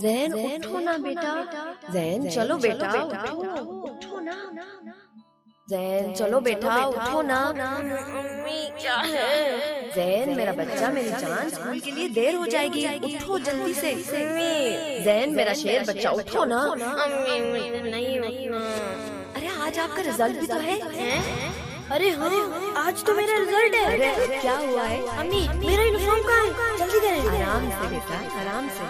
जैन उठो ना बेटा, जैन चलो बेटा उठो ना, जैन चलो बेटा उठो ना। मम्मी क्या है? जैन मेरा बच्चा, मेरी जान, स्कूल के लिए देर हो जाएगी, उठो जल्दी से। जैन मेरा शेर बच्चा उठो ना। मम्मी मुझे नहीं उठना। अरे आज आपका रिजल्ट भी तो है। अरे हाँ, आज तो मेरा रिजल्ट है। अरे क्या हुआ है? मम्मी मेरा यूनिफॉर्म कहाँ है? जल्दी करें। आराम से बेटा, आराम से।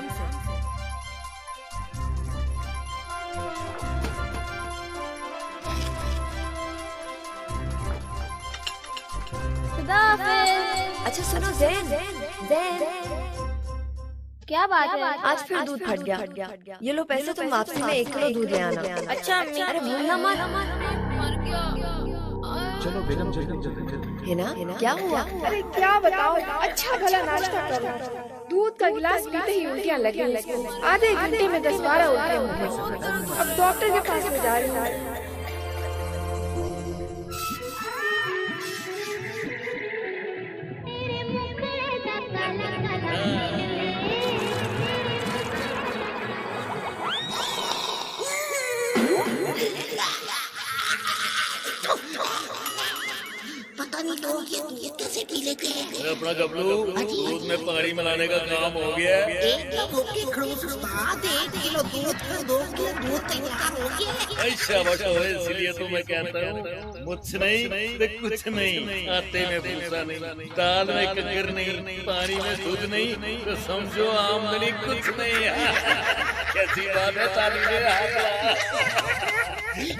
अच्छा सुनो जैन, क्या बात है? आज फिर दूध फट गया। ये लो पैसे, तुम वापसी में 1 किलो दूध ले आना। अच्छा अम्मी। अरे भूलना मत। चलो बेगम जल्दी। है ना, क्या हुआ? अरे क्या बताओ, अच्छा भला नाश्ता करो, दूध का गिलास पीते ही उल्टियाँ लगी इसको। आधे घंटे में 10-12 उल्टियाँ हो गई। अब डॉक्टर के पास में जा रही हूँ। पता नहीं लोग ये दूध कैसे पी लेते हैं। अपना गबलू, दूध में पानी मिलाने का काम हो गया। 1 किलो के खड़ूस उस्ताद, 1 किलो दूध का 2 किलो दूध तैयार हो गया। शाबाश, इसलिए तो मैं कहता हूँ मुझ नहीं तो कुछ नहीं, आटे में भूसा नहीं, दाल में कंकर नहीं, पानी में दूध नहीं, तो समझो आमदनी कुछ नहीं। कैसी बात है ताली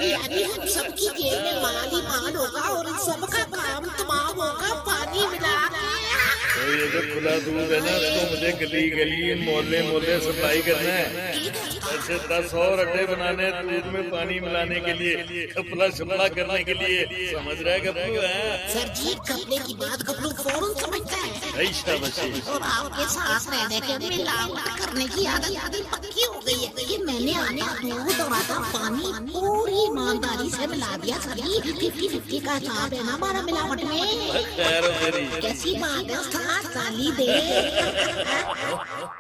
यानी हम सबकी जेब में माल ही माल होगा और इन सबका काम तमाम होगा पानी मिला के। तो ये जो खुला दूध है ना, इसको मुझे गली गली मोहल्ले सप्लाई करना है। ऐसे 10 और अड्डे बनाने दूध में पानी मिलाने के लिए, कपड़ा शपड़ा करने के लिए। समझ रहा है गबलू? सर जी, कपड़े की बात गबलू फौरन समझता है। और आपके साथ रहने के मिलावट करने की आदत पक्की हो गई है। ये मैंने आधा दूध और आधा पानी पूरी ईमानदारी से मिला दिया। सभी 50-50 का हिसाब है ना हमारा मिलावट में। कैसी बात है उस्ताद, ताली दे।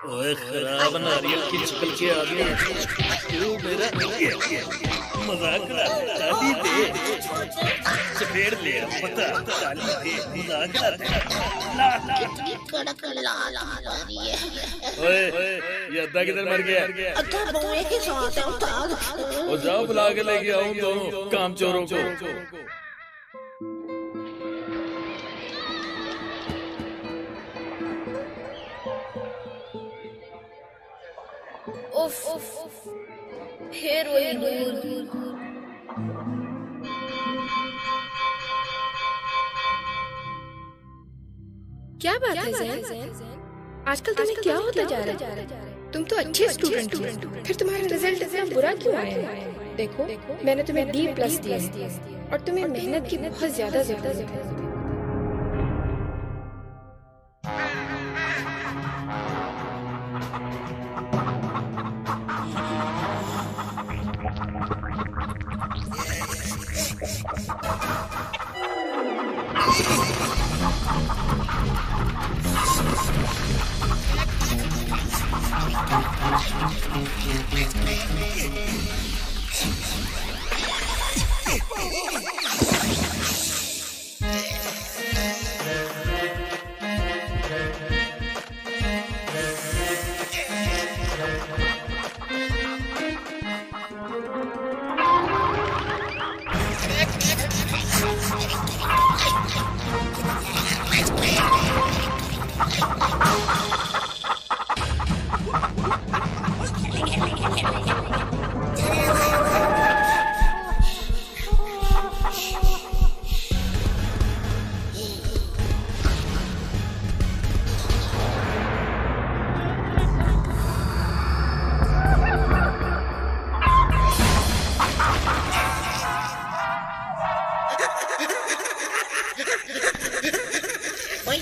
ओए खराब नारियल की चुकल के आगे तू मेरा मजाक कर, ताली दे। चपेड़ ले पता, ताली दे, मजाक कर। कितनी कड़क लाल आ रही है। ओए ये अद्दा किधर मर गया? अच्छा बोए के साथ है उस्ताद। और जाओ बुला के लेके आऊं दोनों काम चोरों को। फिर वही दूध। क्या बात है जैन, आजकल तुम्हें क्या होता जा रहा है? तुम तो अच्छे स्टूडेंट हो, फिर तुम्हारा रिजल्ट इतना बुरा क्यों आया? देखो मैंने तुम्हें D+ दिया है और तुम्हें मेहनत की बहुत ज्यादा जरूरत है।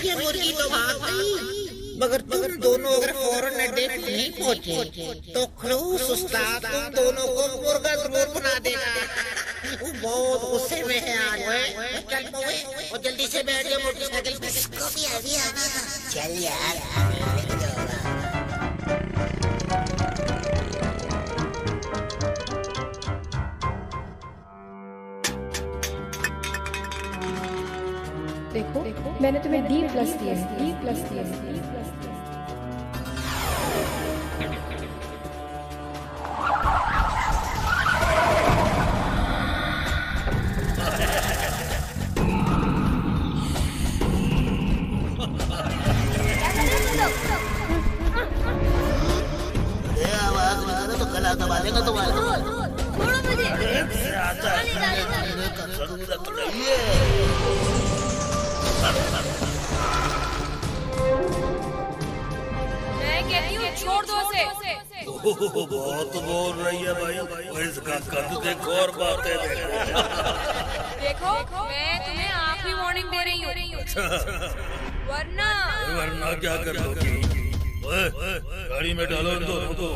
ये मुर्गी तो भाग गई, मगर तुम दोनों अगर फौरन अड्डे पे नहीं पहुंचे तो खड़ूस उस्ताद तुम दोनों को मुर्गा जरूर बना देगा। वो बहुत गुस्से में है आज। चल पवे और जल्दी से बैठ जा मोटरसाइकिल पे। चल यार। देखो मैंने तुम्हें D+ दिया है, D+ दिया है। आवाज निकालो तो गला दबा देगा तुम्हारा। छोड़ो मुझे। मैं कहती हूँ छोड़ दो उसे। बहुत बोल रही है भाई, इसका कद देखो और बातें देखो। देखो मैं तुम्हें आखिरी वार्निंग दे रही हूँ, वरना क्या कर लोगी? गाड़ी में डालो इन दोनों को।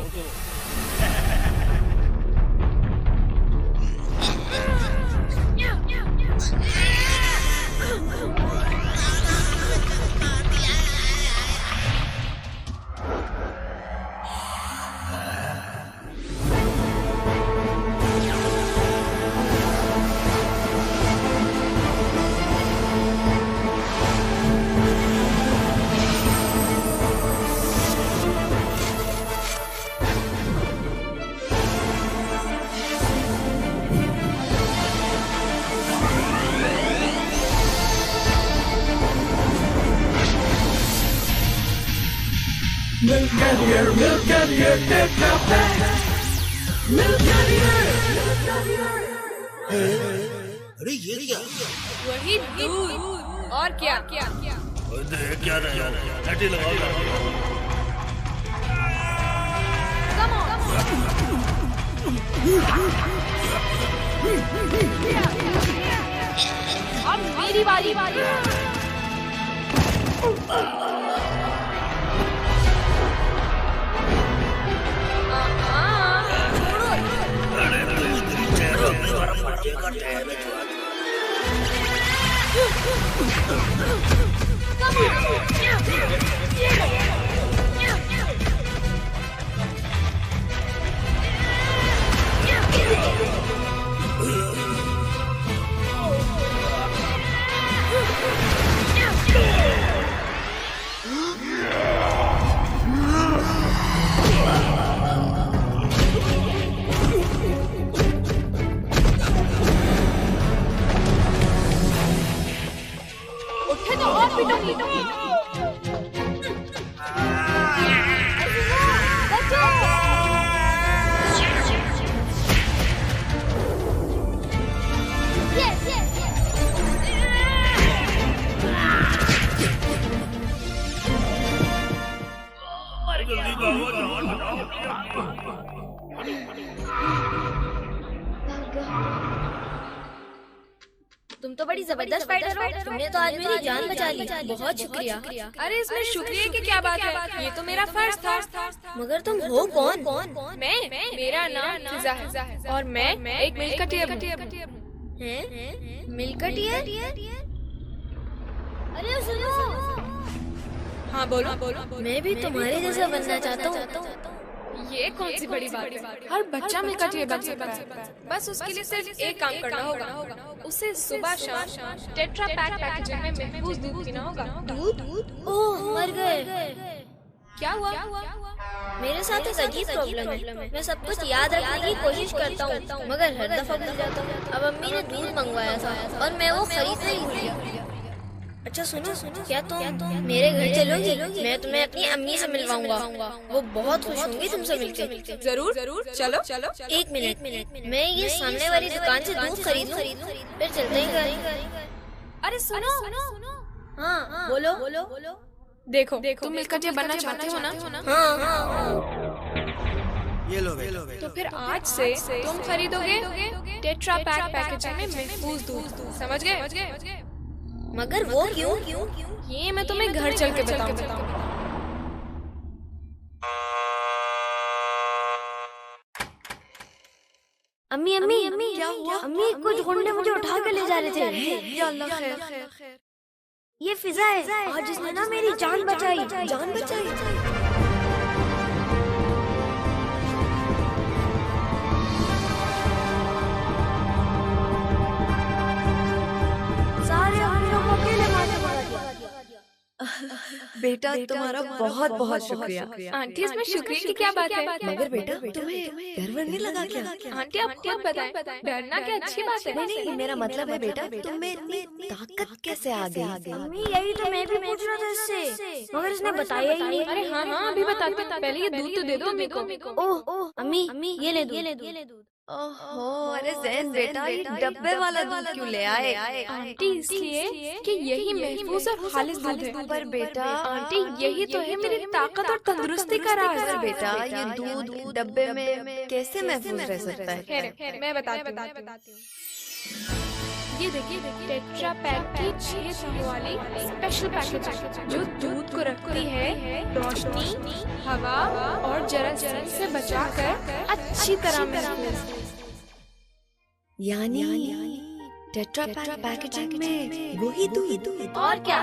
Milk Carrier, Tetra Pak. Milk Carrier. अरे ये क्या? वही दूध और क्या? देख क्या रहे हो? हटी लगाओ। अब मेरी बारी। उठे तो और पीटूंगी। तुम तो बड़ी जबरदस्त फाइटर हो। तुमने तो आज मेरी जान बचा ली। बहुत शुक्रिया। अरे इसमें शुक्रिया की क्या बात है? ये तो मेरा फर्ज था। मगर तुम हो कौन? मैं मेरा नाम फिजा है और मैं एक मिलकटियर हैं? मिलकटियर? अरे सुनो, हाँ बोलो। मैं भी तुम्हारे जैसा बनना चाहता हूँ। ये कौन सी बड़ी बात है? हर बच्चा मिलकटियर बन सकता है। बस उसके लिए सिर्फ एक काम करना होगा। उसे सुबह शाम टेट्रा पैक पैकेजिंग में महफूज दूध पीना होगा। दूध? ओह, मर गए। क्या हुआ? मेरे साथ एक अजीब प्रॉब्लम है। मैं सब कुछ याद रखने की कोशिश करता हूँ, मगर हर दफा भूल जाता हूँ। अब अम्मी ने दूध मंगवाया था और मैं वो खरीदना ही भूल गया। अच्छा सुनो, क्या तुम मेरे घर चलोगी? मैं तुम्हें अपनी अम्मी से मिलवाऊंगा। वो बहुत खुश होंगी तुमसे मिलकर। जरूर चलो। एक मिनट, मैं ये सामने वाली दुकान से दूध खरीद लूं, फिर चलते हैं घर। अरे सुनो। हाँ, बोलो। देखो तुम मिलकटियर बनना चाहते हो ना? हाँ। ये लो। तो फिर आज से तुम खरीदोगे टेट्रा पैक पैकेजिंग में महफूज दूध। समझ गए? मगर वो क्यों? ये मैं तुम्हें घर चल के बताऊंगा। अम्मी, अम्मी कुछ गुंडे मुझे उठा के ले जा रहे थे। या अल्लाह खैर। ये फिजा है और जिसने ना मेरी जान बचाई। सारे हम लोग अकेले मार बेटा तुम्हारा बहुत बहुत शुक्रिया। आंटी इसमें शुक्रिया की क्या बात है? मगर बेटा तुम्हें डर नहीं लगा क्या? आंटी आप खुद बताएं, डरना क्या अच्छी बात है। नहीं मेरा मतलब है बेटा तुम्हें इतनी ताकत कैसे आ गई? अम्मी यही तो मैं भी पूछ रहा था इससे, मगर इसने बताया ही नहीं। अरे हाँ हाँ अभी बताते, पहले ये दूध तो दे दो अम्मी को। ओह अम्मी ये ले दूध। ओहो अरे ज़ैन बेटा ये डब्बे वाला दूध क्यों ले आए? आंटी इसलिए कि यही महफूज और खालिस दूध है। पर बेटा आंटी यही तो है मेरी ताकत और तंदुरुस्ती का राज। पर बेटा ये दूध डब्बे में कैसे महफूज रह सकता है? खैर मैं बताती हूँ। ये देखिए टेट्रा पैक की 6 समूह वाली स्पेशल पैकेजिंग जो दूध को रखती है रोशनी, हवा और जरासीम से बचाकर अच्छी तरह महफूज। यानी टेट्रा पैक पैकेजिंग में वही दूध और क्या?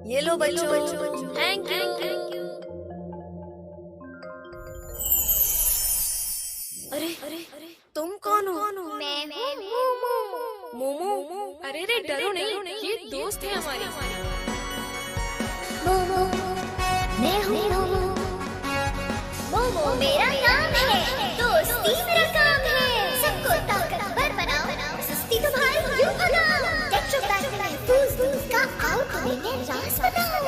ये लो बच्चों। Thank you. अरे तुम कौन हो? मैं मोमो। अरे डरो नहीं, ये दोस्त है हमारी। मैं हूँ मोमो मेरा नाम है, दोस्ती मेरा काम है। सबको ताकतवर बनाओ, सुस्ती तुम्हारी यूं भगाओ। टेट्रा पैक में महफूज दूध का आओ तुम्हें मैं राज बताऊं।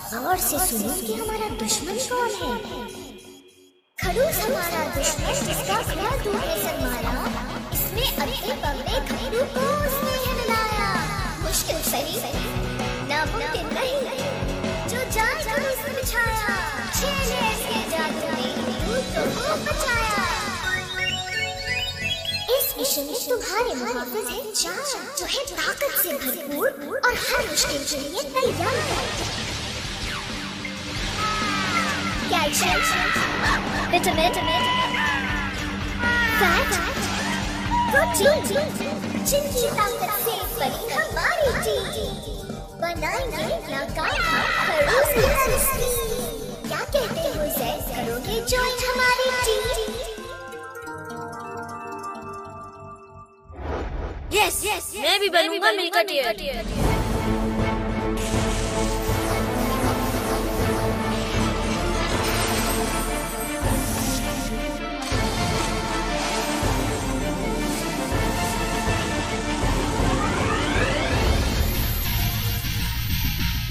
गौर से सुनो कि हमारा दुश्मन कौन है। खड़ूस हमारा दुश्मन जिसका खैर दूर ने सर मारा। इसमें अगले बगले खड़ू को उसने है मिलाया। मुश्किल सही नामुमकिन नहीं जो जान खड़ूस ने बिछाया। 6 लेयर्स के जादू ने दूध को बचाया। इस मिशन में तुम्हारे मुहाफिज हैं 4 जो है ताकत से भरपूर और हर मुश्किल के लिए तैयार है। विटामिन, फैट, प्रोटीन, जिनकी ताकत से बनी हमारी टीम। बनाएंगे नाकाम खड़ूस की दोस्ती। क्या कहते हो ज़ैन, करोगे ज्वाइन हमारी टीम? यस मैं भी बनूंगा मिल्कटियर।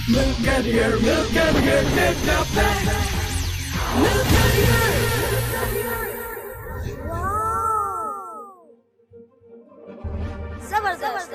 Milk and here, Tetra Pak. Milk and here. जबरदस्त।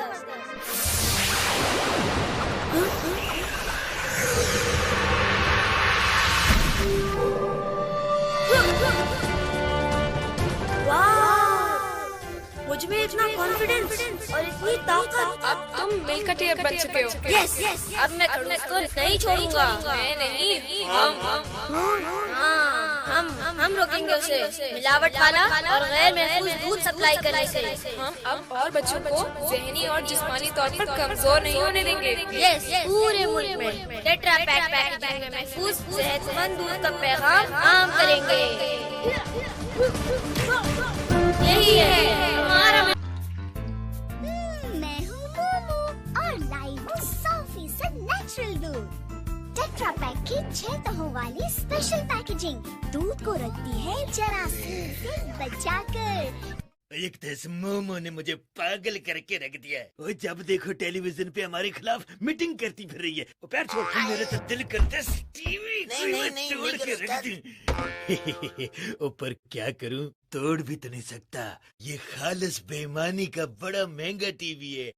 मुझमें इतना कॉन्फिडेंस और इतनी ताकत। अब तुम मिल्कटियर बन चुके हो। यस अब मैं खड़ूस को नहीं छोड़ूंगा। मैं नहीं, हम रोकेंगे उसे मिलावट वाला और गैर महफूज दूध सप्लाई करने से। हम अब और बच्चों को ज़हनी और जिस्मानी तौर पर कमजोर नहीं होने देंगे। यस पूरे मुल्क में टेट्रा पैक पैकेजिंग में महफूज सेहतमंद दूध का पैगाम आम करेंगे। यही है हमारा। मैं हूँ मोमो और लाई हूँ 100% नेचुरल दूध। टेट्रा पैक की 6 तहों वाली स्पेशल पैकेजिंग दूध को रखती है जरासीम से बचाकर। एक तो इस मोमो ने मुझे पागल करके रख दिया है। वो जब देखो टेलीविजन पे हमारे खिलाफ मीटिंग करती फिर रही है। वो पैर छोड़, मेरे तो दिल करता है टीवी तोड़ के रख दी। ऊपर क्या करूं, तोड़ भी तो नहीं सकता। ये खालिस बेईमानी का बड़ा महंगा टीवी है।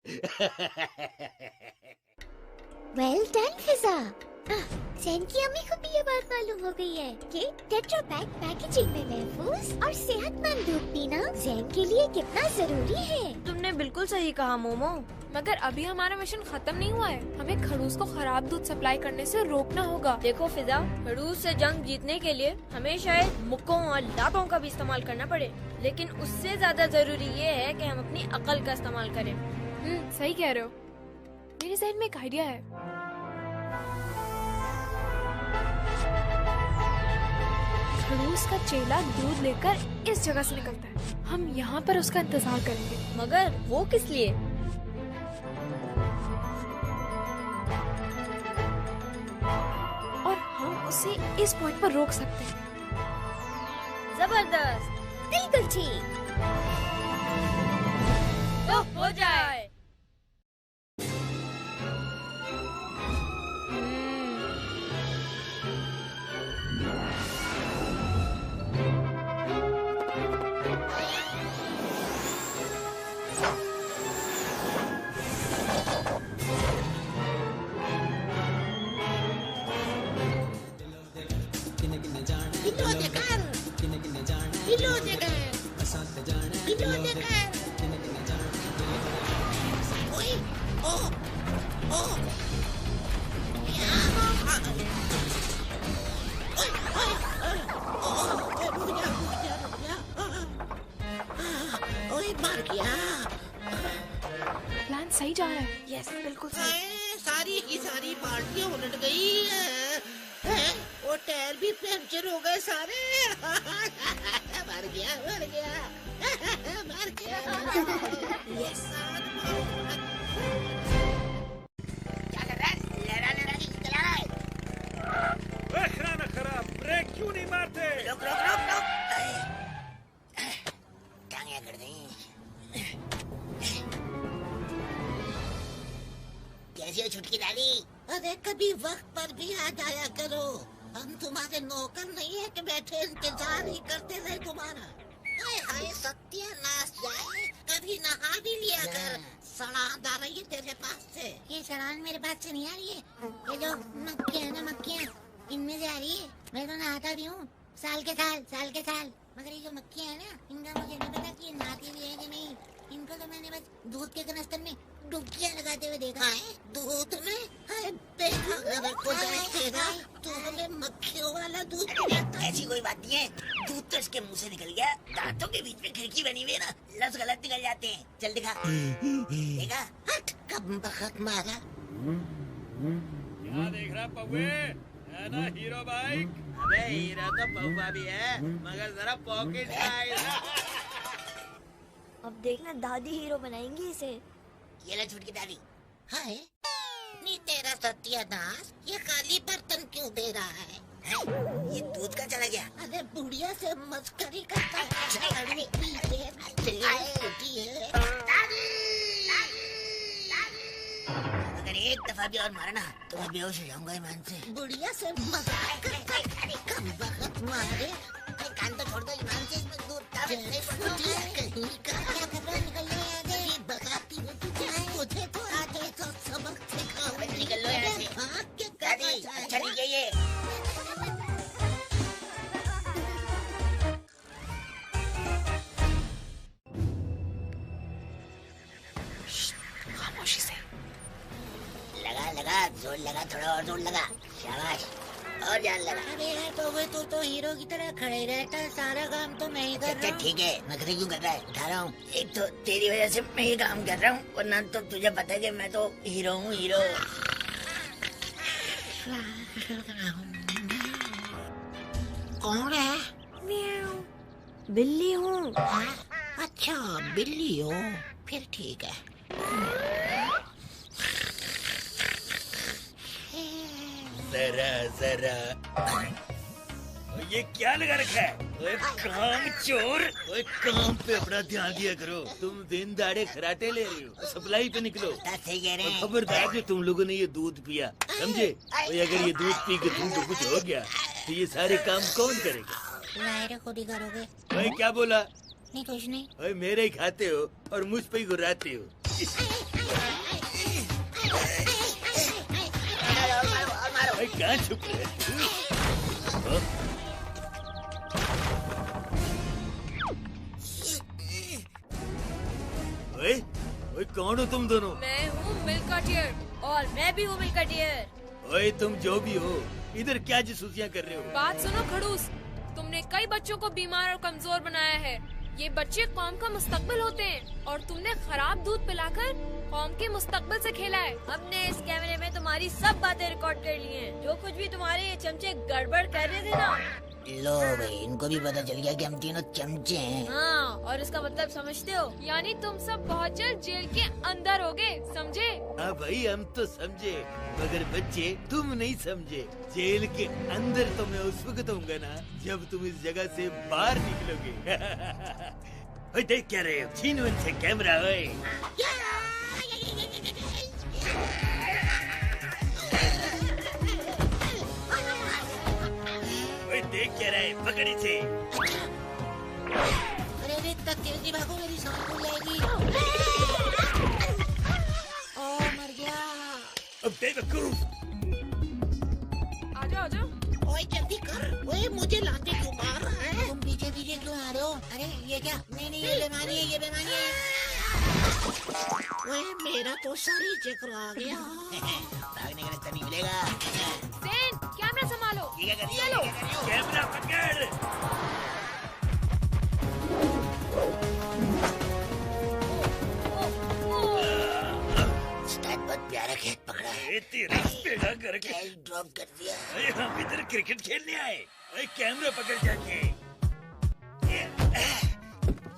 वेल डन फिजा। सैन की अम्मी को भी ये बात मालूम हो गई है कि टेट्रा पैक पैकेजिंग में महफूज और सेहतमंद दूध पीना सैन के लिए कितना जरूरी है। तुमने बिल्कुल सही कहा मोमो। मगर अभी हमारा मिशन खत्म नहीं हुआ है। हमें खड़ूस को खराब दूध सप्लाई करने से रोकना होगा। देखो फिजा, खड़ूस से जंग जीतने के लिए हमें शायद मुक्कों और लातों का भी इस्तेमाल करना पड़े, लेकिन उससे ज्यादा जरूरी ये है कि हम अपनी अकल का इस्तेमाल करें। सही कह रहे हो। मेरे जहन में एक आइडिया है। खड़ूस का चेला दूध लेकर इस जगह से निकलता है। हम यहाँ पर उसका इंतजार करेंगे। मगर वो किस लिए? और हम उसे इस पॉइंट पर रोक सकते हैं। जबरदस्त, बिल्कुल ठीक। तो हो जाए। प्लान सही जा रहा है। यस, बिल्कुल सही। सारी की सारी पार्टियां उलट गई है। वो टायर भी पंचर हो गए सारे। मर गया मर गया मर गया। यस। क्या कर रहा है? लड़ा लड़ा के चला रहा है। खाना खराब, ब्रेक क्यों नहीं मारते? रुक रुक रुक रुक। टांगे कर दी। कैसी हो छुटकी डाली? अरे कभी वक्त पर भी आ जाया करो। हम तुम्हारे नौकर नहीं है कि बैठे इंतजार ही करते रहे तुम्हारा। हाय हाय सत्यानाश जाए, कभी नहा भी लिया कर। सड़ान आ रही है तेरे पास से। ये सड़ान मेरे पास से नहीं आ रही है। ये जो मक्खियाँ ना मक्खियाँ, इनमें से आ रही है। मैं तो नहाता भी हूँ साल के साल। मगर ये जो मक्खियाँ है ना, इनका मुझे नहीं पता कि ये नहाती भी है कि नहीं। इनको तो मैंने बस दूध के कनस्तर में डुबकियाँ लगाते हुए देखा है। दूध में? तू हमें मक्खियों वाला दूध पिलाता? ऐसी कोई बात नहीं है। दूध तो इसके मुंह से निकल गया। दांतों के बीच में खिड़की बनी हुई है ना, लफ्ज गलत निकल जाते हैं। चल दिखा। देखा? हट, कब बखत मारा। क्या देख रहा पौवे? है ना हीरो बाइक? अबे हीरो तो पौवा भी है, मगर जरा पॉकेट साइज। अब देखना दादी हीरो बनाएंगी इसे। ये ले छुटकी दादी। हाय, नी तेरा सत्यानाश, ये खाली बर्तन क्यों दे रहा है? ये दूध का चला गया। अरे बुढ़िया से मस्करी करता है। अगर एक दफा भी और मारा ना तो मैं बेहोश हो जाऊंगा ईमान से। बुढ़िया से मजाक करता है। कम वक्त मारे। कान तो छोड़ दो ईमान से। इसमें दूध कहीं का क्या कर रहा है? निकल लो यहाँ से। ये बगाती है तुझे तो आगे तो सबक सिखाओ। निकल लो यहाँ से। दादी अच्छा नहीं है ये। खामोशी से। लगा जोर लगा, थोड़ा और जोर लगा। शाबाश, और जान लगा। अरे तो हीरो की तरह खड़े रहता है। सारा काम तो मैं ही कर रहा हूँ। ठीक है, नखरे क्यों कर रहा है? उठा रहा हूँ। एक तो तेरी वजह से मैं ही काम कर रहा हूँ, वरना तो तुझे पता है कि मैं तो हीरो हूँ। हीरो कौन है? बिल्ली हूँ। अच्छा बिल्ली हो, फिर ठीक है। जरा ये क्या लगा रखा है? ओए काम चोर! ओए काम पे अपना ध्यान दिया करो। तुम दिन दाड़े खराटे ले रहे हो, सप्लाई पे निकलो। सही कह रहे हैं। खबरदार जो तुम लोगों ने ये दूध पिया, समझे? ओए अगर ये दूध पी के तुमको कुछ हो गया तो ये सारे काम कौन करेगा? लायरे खुद ही करोगे। ओए क्या बोला? नहीं कुछ नहीं। ओए मेरे ही खाते हो और मुझ पे ही गुर्राते हो। ओए कहाँ छुप रहे? ओए ओए कौन हो तुम दोनों? मैं हूँ मिल्का टियर और मैं भी हूँ मिल्का टियर। ओए तुम जो भी हो, इधर क्या जासूसियां कर रहे हो? बात सुनो खड़ूस, तुमने कई बच्चों को बीमार और कमजोर बनाया है। ये बच्चे कौम का मुस्तकबिल होते हैं और तुमने खराब दूध पिलाकर कौम के मुस्तकबिल से खेला है। हमने इस कैमरे में तुम्हारी सब बातें रिकॉर्ड कर ली हैं। जो कुछ भी तुम्हारे ये चमचे गड़बड़ कर रहे थे ना। लो भाई, इनको भी पता चल गया कि हम तीनों चमचे हैं। हाँ, और इसका मतलब समझते हो? यानी तुम सब बहुत जल्द जेल के अंदर होगे, समझे? हाँ भाई हम तो समझे, मगर बच्चे तुम नहीं समझे। जेल के अंदर तो मैं उस वक्त होऊंगा ना जब तुम इस जगह से बाहर निकलोगे। ओए देख क्या रहे हो? छीन उनसे कैमरा। ओए देख क्या रहे? पकड़ इसे। अरे रे तक तेजी भागो, मेरी सांस फूल जाएगी। ओ मर गया। अब बेवकूफ। आजाओ आजाओ। ओए जल्दी कर। ओए मुझे लाते क्यों मार रहा है? तुम पीछे पीछे क्यों आ रहे हो? अरे ये क्या? नहीं ये बीमारी है, ये बीमारी है। ओए मेरा तो सर ही चक्कर आ गया। भागने का रास्ता नहीं मिलेगा। ज़ेन, कैमरा संभालो। ये क्या कर रही है? चलो कैमरा पकड़। स्टैट बहुत प्यारा खेत पकड़ा है। तेरा पेड़ा करके ड्रॉप कर दिया। अरे हम इधर क्रिकेट खेलने आए। अरे कैमरा पकड़ जाके।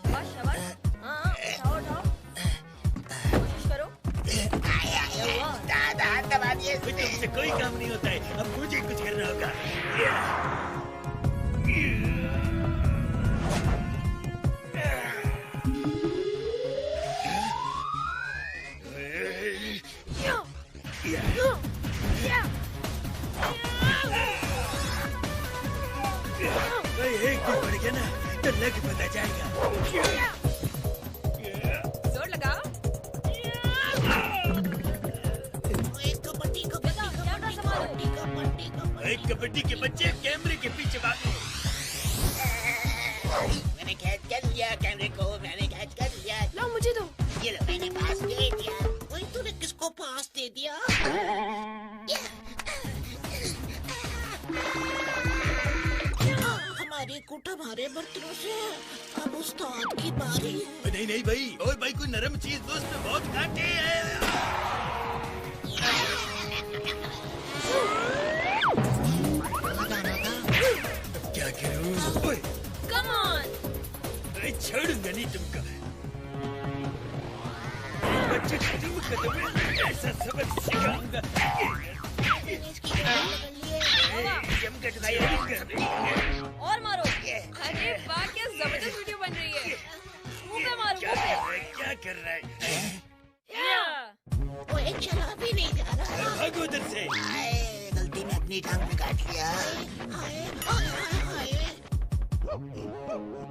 शाबाश शाबाश। हाँ, उठाओ उठाओ। कोशिश करो। दादा दबा दिए। तुमसे कोई काम नहीं होता है, अब मुझे कुछ करना होगा। एक भी पड़ गया ना तो लग पता जाएगा। जोर लगाओ। कबड्डी के बच्चे कैमरे के पीछे भागो। मैंने कैच कर लिया कैमरे को, मैंने कैच कर लिया। लो मुझे दो। ये लो मैंने पास दे दिया। वही तूने किसको पास दे दिया? हमारी कुट हमारे बर्तनों से। अब उस्ताद की बारी है। नहीं भाई, और भाई कोई नरम चीज दो, उसमें बहुत कांटे हैं। क्या करूं? ओए कम ऑन। अरे छोड़ूंगा नहीं तुमको। बच्चे तुम ऐसा सबक सिखाऊंगा। जमकर तैयारी कर रही है। और मारो। अरे वाह, क्या जबरदस्त वीडियो बन रही है। मुंह पे मारो, क्या मुंह पे। क्या कर रहा है? ओए चला भी नहीं जा रहा। भागो उधर से। गलती में अपनी टांग पे काट लिया।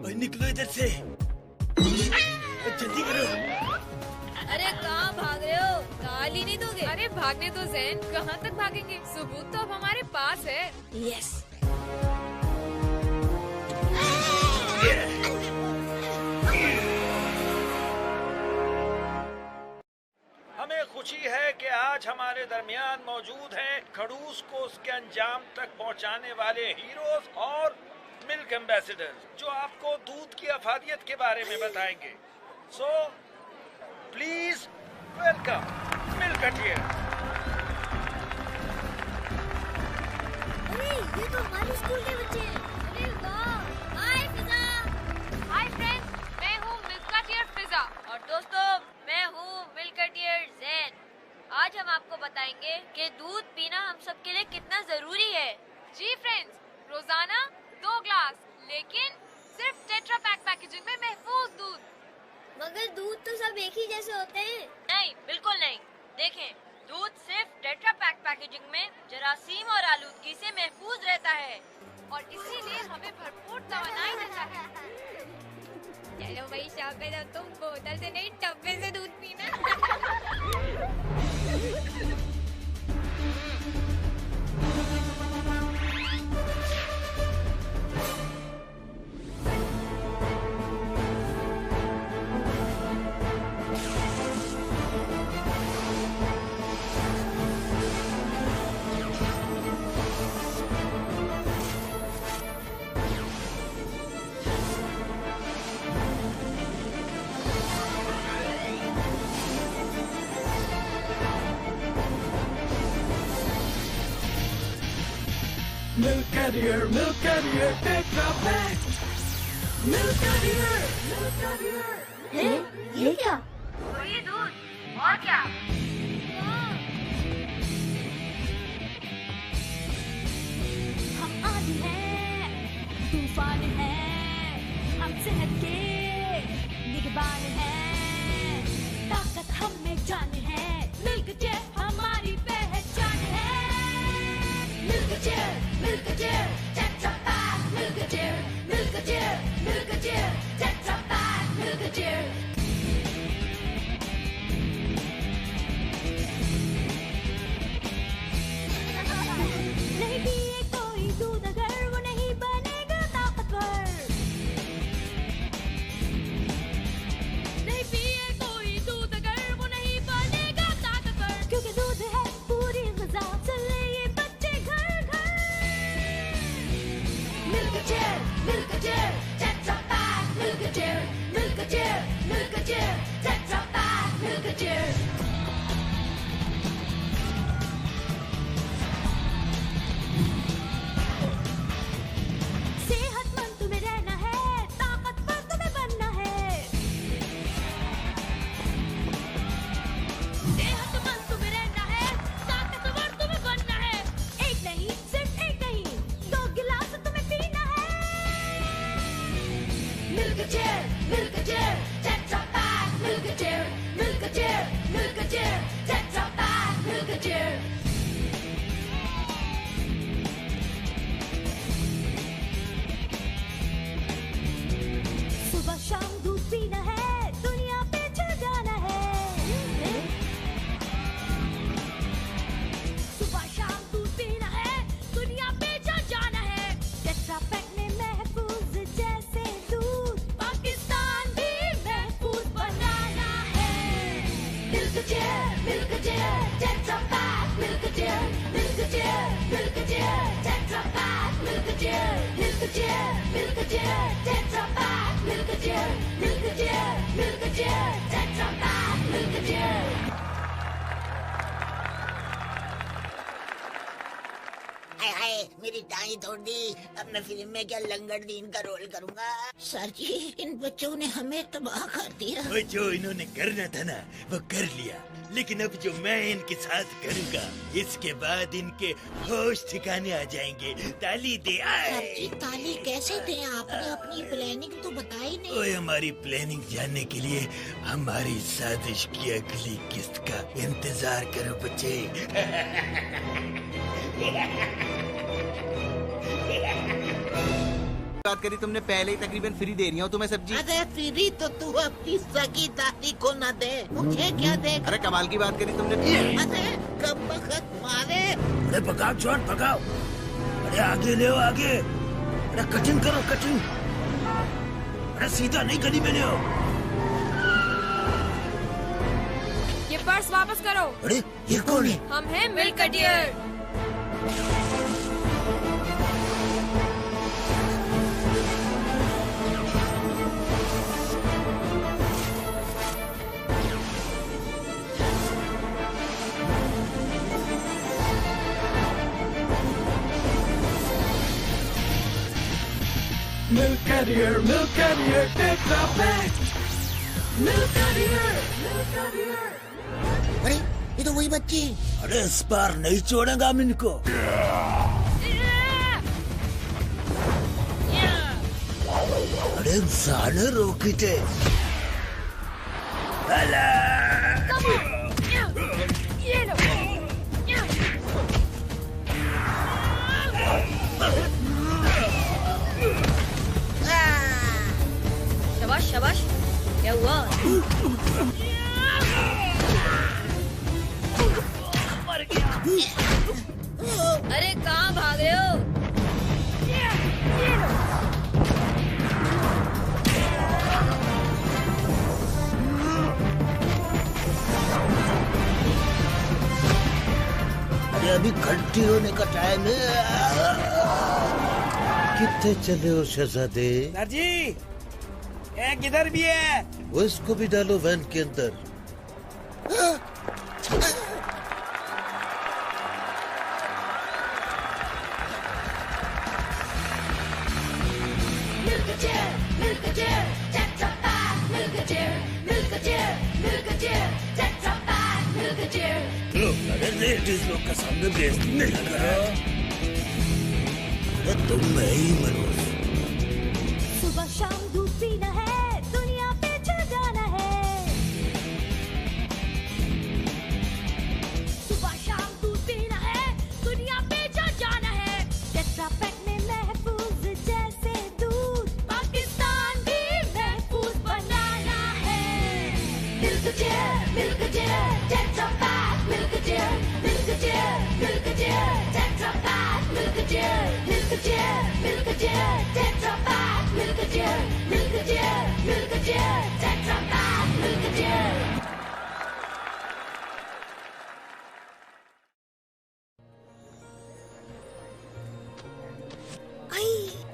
ओए निकलो इधर से, जल्दी करो। अरे कहाँ भाग रहे हो? गाली नहीं दोगे? अरे भागने दो ज़ेन, कहाँ तक भागेंगे? सबूत तो अब हमारे पास है। यस। हमें खुशी है कि आज हमारे दरमियान मौजूद हैं खड़ूस को उसके अंजाम तक पहुंचाने वाले हीरोज और मिल्क एम्बेसडर्स, जो आपको दूध की अफादियत के बारे में बताएंगे। So please welcome milk tear. अरे ये तो हमारे स्कूल के बच्चे हैं। अरे वाह। हाय फिजा। हाय फ्रेंड्स, मैं हूँ मिल्का टियर फिजा। और दोस्तों, मैं हूँ मिल्का टियर ज़ेन। आज हम आपको बताएंगे कि दूध पीना हम सब के लिए कितना जरूरी है। जी फ्रेंड्स, रोजाना 2 ग्लास, लेकिन सिर्फ टेट्रा पैक पैकेजिंग में महफूज दूध। मगर दूध तो सब एक ही जैसे होते हैं। नहीं, बिल्कुल नहीं। देखें, दूध सिर्फ टेट्रा पैक पैकेजिंग में जरासीम और आलूदगी से महफूज रहता है और इसीलिए हमें भरपूर तवानाई देता है। चलो भाई शाम में जब तुम बोतल से नहीं टब्बे से दूध पीना। Milk Carrier, Tetra Pak. Milk Carrier. ये क्या? वही दूध, और क्या? हम आंधी हैं, तूफान हैं, हमसे हटके निगहबान हैं, ताकत हम में जान है, मिल्क जे हमारी पहचान है। Milk Jar, Tetra Pak, Milk Jar, Tetra Pak, Milk Jar. नहीं पिए कोई दूध अगर वो नहीं बनेगा ताकतवर। नहीं पिए कोई दूध अगर वो नहीं बनेगा ताकतवर। क्योंकि दूध है पूरी ग़िज़ा, चले ये बच्चे घर घर। Milk Jar, Tetra Pak, Milk Jar, Tetra Pak, Milk Jar. सेहतमंद तुम्हें रहना है, ताकतवर तुम्हें बनना है। सेहतमंद तुम्हें रहना है, ताकतवर तुम्हें बनना है। एक नहीं, सिर्फ एक नहीं, 2 गिलास तुम्हें पीना है। Milk Jar, Tetra Pak, Milk Jar, Tetra Pak, Milk Jar. सुबह शाम दूध पीना है, दुनिया पे चढ़ जाना है। सुबह शाम दूध पीना है, दुनिया पे चढ़ जाना है। टेट्रा पैक में महफूज जैसे दूध, पाकिस्तान भी महफूज बनाना है। Milk Jar, Tetra Pak, Milk Jar, Tetra Pak, Milk Jar, Tetra Pak, Milk Jar, Tetra Pak, Milk Jar. हाय मेरी टांग तोड़ दी। अब मैं फिल्म में क्या लंगड़ दीन का रोल करूंगा। सर जी, इन बच्चों ने हमें तबाह कर दिया। वो जो इन्होंने करना था ना वो कर लिया, लेकिन अब जो मैं इनके साथ करूंगा इसके बाद इनके होश ठिकाने आ जाएंगे। ताली दे आए। सर जी, ताली कैसे दे? आपने अपनी प्लानिंग तो बताई नहीं। ओए, हमारी प्लानिंग जानने के लिए हमारी साजिश की अगली किस्त का इंतजार करो बच्चे। बात करी तुमने पहले ही तकरीबन फ्री दे रही हूँ तुम्हें सब्जी। अरे फ्री तो तू अपनी सगी दादी को न दे, मुझे क्या दे? अरे कमाल की बात करी तुमने। अरे कब वक्त मारे। अरे पकाओ छोड़ पकाओ। अरे आगे ले आगे। अरे कटिंग करो कटिंग। अरे सीधा नहीं गली में ले आओ। ये पर्स वापस करो। अरे ये कौन है? हम हैं milk कटियर। Milk Carrier, Tetra Pak. Milk Carrier. अरे ये तो वही बच्ची। अरे इस बार नहीं छोड़ेगा हम इनको। अरे साले रोकी थे। शाबाश शाबाश। क्या हुआ? अरे कहाँ भाग रहे हो? अभी घंटी होने का टाइम है। कितने चले हो शहजादे? सर जी, ये किधर भी है? वो इसको भी डालो वैन के अंदर। लोग का सामने बेइज्जती नहीं करो। तुम नहीं मनोज। सुबह शाम दूध पीना है, दुनिया पे चढ़ जाना है। सुबह शाम दूध पीना है, दुनिया पे चढ़ जाना है। टेट्रा पैक में महफूज जैसे दूध, पाकिस्तान भी महफूज बनाना है। Milk gel tetra pack, milk gel tetra pack, milk gel tetra pack, milk gel tetra pack, milk gel.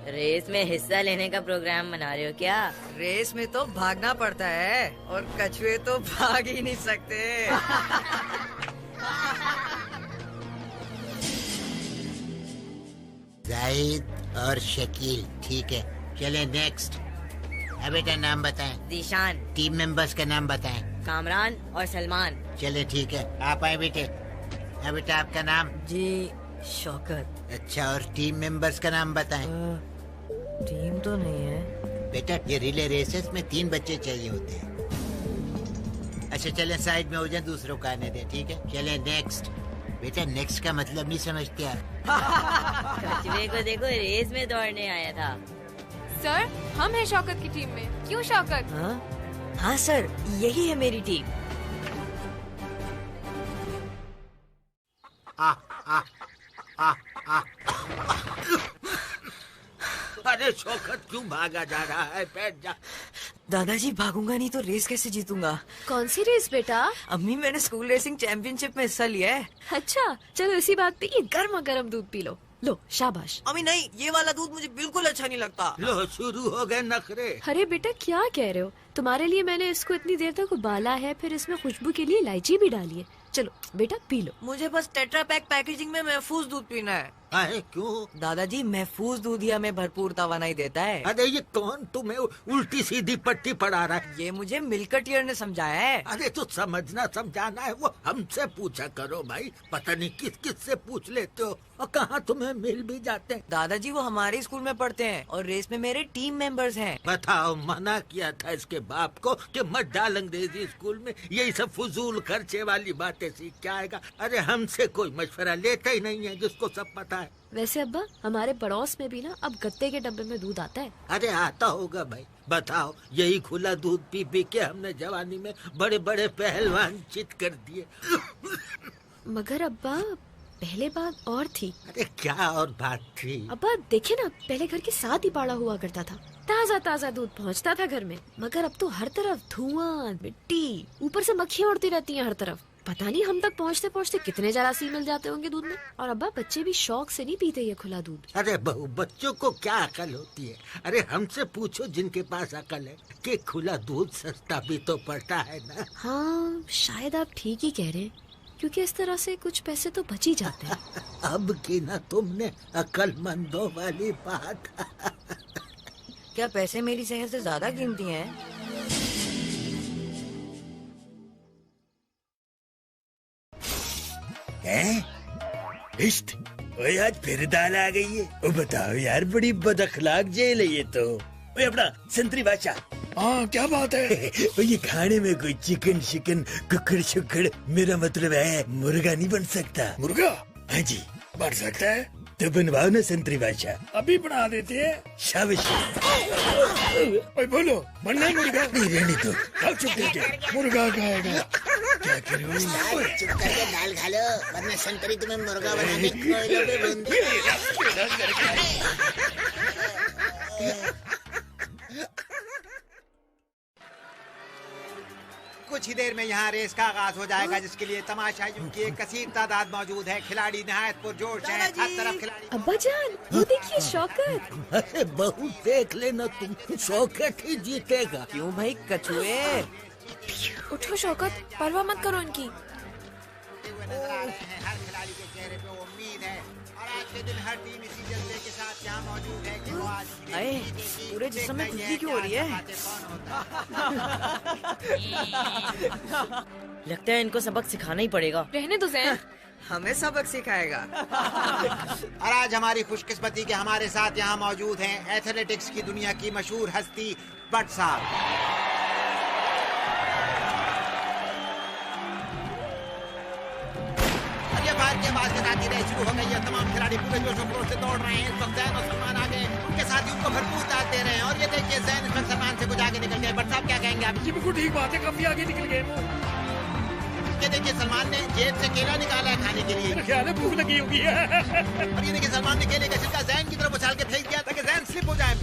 Race में हिस्सा लेने का प्रोग्राम बना रहे हो क्या? रेस में तो भागना पड़ता है और कछुए तो भाग ही नहीं सकते। जाहिद और शकील, ठीक है। चले नेक्स्ट। अब बेटा नाम बताएं। जीशान। टीम मेंबर्स का नाम बताएं। कामरान और सलमान। चले ठीक है, आप आए बेटे। अब बेटा आपका नाम? जी शौकत। अच्छा, और टीम मेंबर्स का नाम बताएं। टीम तो नहीं है बेटा, ये रिले रेसेस में 3 बच्चे चाहिए होते हैं। अच्छा चले साइड में हो जाए, दूसरों को आने दें, ठीक है। चले नेक्स्ट। बेटा नेक्स्ट का मतलब नहीं समझते आप। कछुए को देखो, रेस में दौड़ने आया था। सर, हम हैं शौकत की टीम में। क्यों शौकत? हाँ सर, यही है मेरी टीम। अरे शौकत क्यों भागा जा रहा है? बैठ जा। दादाजी भागूंगा नहीं तो रेस कैसे जीतूंगा? कौन सी रेस बेटा? अम्मी, मैंने स्कूल रेसिंग चैंपियनशिप में हिस्सा लिया है। अच्छा चलो इसी बात पे ये गर्मा गर्म दूध पी लो। लो शाबाश। अम्मी नहीं, ये वाला दूध मुझे बिल्कुल अच्छा नहीं लगता। लो शुरू हो गए नखरे। अरे बेटा क्या कह रहे हो? तुम्हारे लिए मैंने इसको इतनी देर तक उबाला है, फिर इसमें खुशबू के लिए इलायची भी डाली है। चलो बेटा पी लो। मुझे बस टेट्रा पैक पैकेजिंग में महफूज दूध पीना है। अरे क्यों? दादाजी महफूज दूध ही हमें भरपूर तवानाई देता है। अरे ये कौन तुम्हें उल्टी सीधी पट्टी पढ़ा रहा है? ये मुझे मिल्कटियर ने समझाया है। अरे तो समझना समझाना है वो हमसे पूछा करो भाई। पता नहीं किस किस से पूछ लेते हो और कहाँ तुम्हें मिल भी जाते हैं। दादाजी वो हमारे स्कूल में पढ़ते हैं और रेस में मेरे टीम मेंबर्स हैं। बताओ, मना किया था इसके बाप को कि मत डाल अंग्रेजी स्कूल में, यही सब फजूल खर्चे वाली बातें सीख के आएगा। अरे हमसे कोई मशवरा लेता ही नहीं है, जिसको सब पता है। वैसे अब्बा, हमारे पड़ोस में भी ना अब गत्ते के डब्बे में दूध आता है। अरे आता होगा भाई। बताओ, यही खुला दूध पी पी के हमने जवानी में बड़े बड़े पहलवान चित कर दिए। मगर अब्बा, पहले बात और थी। अरे क्या और बात थी? अब्बा देखिए ना, पहले घर के साथ ही पाड़ा हुआ करता था, ताज़ा ताज़ा दूध पहुंचता था घर में। मगर अब तो हर तरफ धुआं, मिट्टी, ऊपर से मक्खियाँ उड़ती रहती हैं हर तरफ। पता नहीं हम तक पहुंचते पहुंचते कितने जरासीम मिल जाते होंगे दूध में। और अब्बा, बच्चे भी शौक से नहीं पीते ये खुला दूध। अरे बहू, बच्चों को क्या अकल होती है? अरे हमसे पूछो जिनके पास अकल है कि खुला दूध सस्ता भी तो पड़ता है ना। हाँ शायद आप ठीक ही कह रहे हैं, क्योंकि इस तरह से कुछ पैसे तो बच ही जाते हैं। अब की ना तुमने अकलमंदों वाली बात। क्या पैसे मेरी सेहत से ज्यादा कीमती हैं? इश्त, ओए आज फिर दाल आ गई है। ओ बताओ यार, बड़ी बदअखलाक जेल है ये तो। ओए अपना संतरी बादशाह। हाँ क्या बात है? ये खाने में कोई चिकन शिकन कुकड़ शुकड़, मेरा मतलब है मुर्गा नहीं बन सकता। मुर्गा? हाँ जी बन सकता है, तो बनवाओ ना संतरी बादशाह। अभी बना देते हैं। शाबाश। ओए बोलो बनना है मुर्गा? नहीं रहने दो, खाओ चुप करके। मुर्गा खाएगा क्या करूँ? चुप करके दाल खा लो, वरना संतरी तुम्हें मुर्गा बनाने कोयलों पे भून देगा। कुछ ही देर में यहाँ रेस का आगाज हो जाएगा, जिसके लिए तमाशाइयों की एक कसीर तादाद मौजूद है। खिलाड़ी नहायत पुरजोश हैं, हर तरफ खिलाड़ी। अब्बा जान वो देखिए शौकत। अरे बहू देख लेना तुम, शौकत ही जीतेगा। क्यों भाई कछुए? उठो शौकत, परवाह मत करो इनकी। नजर आ रहे हैं, हर खिलाड़ी के चेहरे पे उम्मीद है, और आज के दिन हर टीम इसी जज्बे के साथ यहाँ मौजूद है कि वो आज अरे पूरे जिस्म में खुजली क्यों हो रही है? लगता है इनको सबक सिखाना ही पड़ेगा। रहने दो ज़ैन। हमें सबक सिखाएगा। और आज हमारी खुशकिस्मती के हमारे साथ यहाँ मौजूद हैं एथलेटिक्स की दुनिया की मशहूर हस्ती भट्ट साहब। की आवाज के साथ ही रेस शुरू हो गई है। तमाम खिलाड़ी पूरे जोश और खरोश से दौड़ रहे हैं। इस वक्त जैन और सलमान आगे, उनके साथी उनको भरपूर दाद दे रहे हैं। और ये देखिए जैन इस वक्त सलमान से कुछ आगे निकल गए। भट्ट साहब क्या कहेंगे आप? जी बिल्कुल ठीक बात है, काफी आगे निकल गए वो। ये देखिए सलमान ने जेब से केला निकाला है खाने के लिए। मेरा ख्याल है भूख लगी होगी। और ये देखिए सलमान ने केले का छिलका जैन की तरफ उछाल के फेंक दिया ताकि जैन स्लिप हो जाए।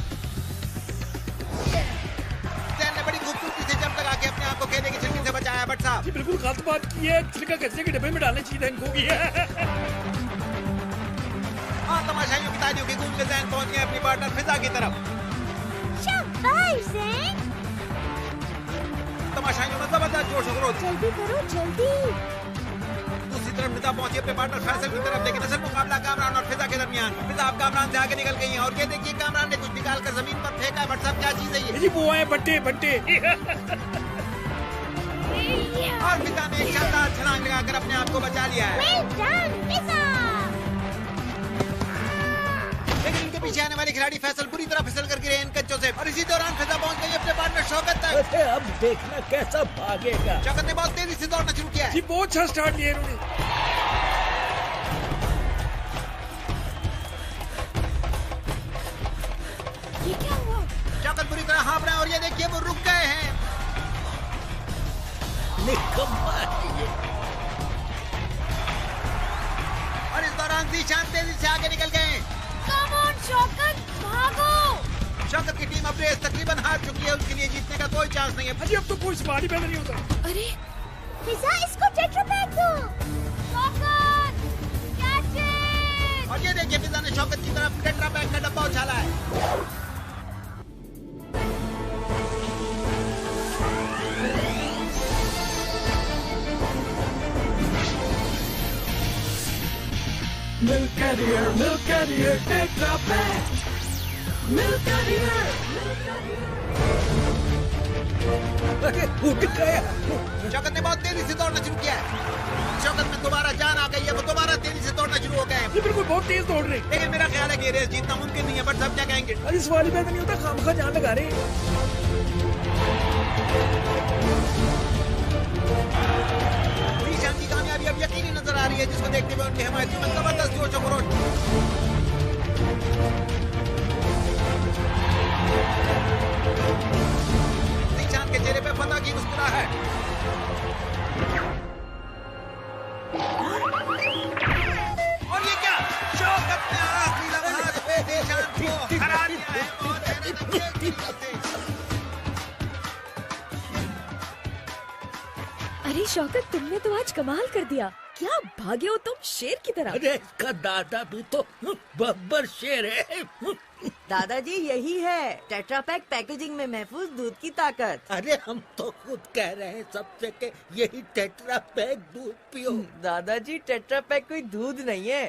जैन ने बड़ी खूबसूरती से जंप लगा के अपने आप को केले के छिलके से बचाया। भट्ट साहब जी बिल्कुल गलत बात की है, छिलका कचरे के डब्बे में डालने चाहिए इनको भी है। हाँ तमाशाइयों की तालियों की गूंज में जैन पहुंच गए अपनी पार्टनर फिजा की तरफ। शाबाश जैन। तमाशाइयों में जबरदस्त जोश और खरोश। जल्दी करो जल्दी। दूसरी तरफ फिजा पहुंची अपने पार्टनर फैसल की तरफ, लेकिन असल मुकाबला कामरान और फिजा के दरमियान। फिजा अब कामरान से आगे निकल गई है। और ये देखिए कामरान ने कुछ निकाल कर जमीन पर फेंका है। भट्ट साहब क्या चीज है ये? जी वो है बट्टे बट्टे। और फिजा ने एक शानदार छलांग लगाकर अपने आप को बचा लिया है। Well done, फिजा। लेकिन इनके पीछे आने वाले खिलाड़ी फैसल पूरी तरह फिसल कर गिरे इन कच्चों से। और इसी दौरान फिजा पहुंच गई अपने पार्टनर शौकत तक। अरे अब देखना कैसा भागेगा। शौकत ने बहुत तेजी से दौड़ना शुरू किया है। जी बहुत अच्छा स्टार्ट लिया इन्होंने। ये क्या हुआ? शौकत बुरी तरह हाँफ रहे हैं और ये देखिए वो रुक गए हैं। निकम्मा है ये। और इस दौरान जीशान तेजी से आगे निकल गए। Come on शौकत, भागो। शौकत की टीम अब रेस तकरीबन हार चुकी है, उसके लिए जीतने का कोई चांस नहीं है। अजी अब तो कोई सवाल ही पैदा नहीं होता। अरे फिजा इसको टेट्रा पैक दो। Shaukat, catch it. और ये देखिए फिजा ने शौकत की तरफ टेट्रा पैक का डब्बा उछाला है। Milk Carrier, Tetra Pak. Milk Carrier. अरे उठ गया। शौकत ने बहुत तेजी से दौड़ना शुरू किया है। शौकत में दोबारा जान आ गई है, वो दोबारा तेजी से दौड़ना शुरू हो गए हैं। ये बिल्कुल बहुत तेज दौड़ रहे। लेकिन मेरा ख्याल है कि रेस जीतना मुमकिन नहीं है। बट सब क्या कहेंगे? अरे सवाल ही पैदा नहीं होता, खामखा जान लगा रहे। जीशान की कामयाबी अब यकीनी नजर आ रही है, जिसको देखते हुए उनके हिमायतियों में जबरदस्त जोश और खरोश। जीशान के चेहरे पे फतह की मुस्कुराहट। और ये क्या? शौकत ने आखिरी लम्हात में जीशान को हरा दिया है और अरे शौकत तुमने तो आज कमाल कर दिया। क्या भागे हो तुम शेर की तरह। अरे इसका दादा भी तो बब्बर शेर है। दादाजी यही है टेट्रा पैक पैकेजिंग में महफूज दूध की ताकत। अरे हम तो खुद कह रहे हैं सबसे कि यही टेट्रा पैक दूध पियो। दादाजी टेट्रा पैक कोई दूध नहीं है,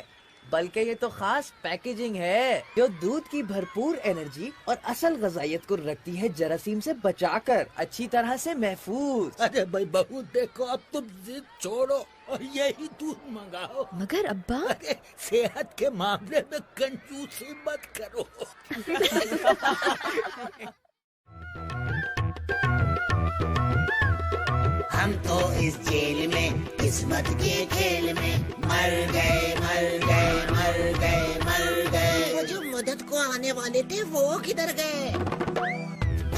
बल्कि ये तो खास पैकेजिंग है जो दूध की भरपूर एनर्जी और असल गजाइत को रखती है जरासीम से बचाकर अच्छी तरह से महफूज। अरे भाई बहू देखो, अब तुम जिद छोड़ो और यही दूध मंगाओ। मगर अब्बा, अरे सेहत के मामले में कंजूसी मत करो। हम तो इस जेल में किस्मत के खेल में मर गए मर गए मर गए मर गए। वो जो मदद को आने वाले थे वो किधर गए?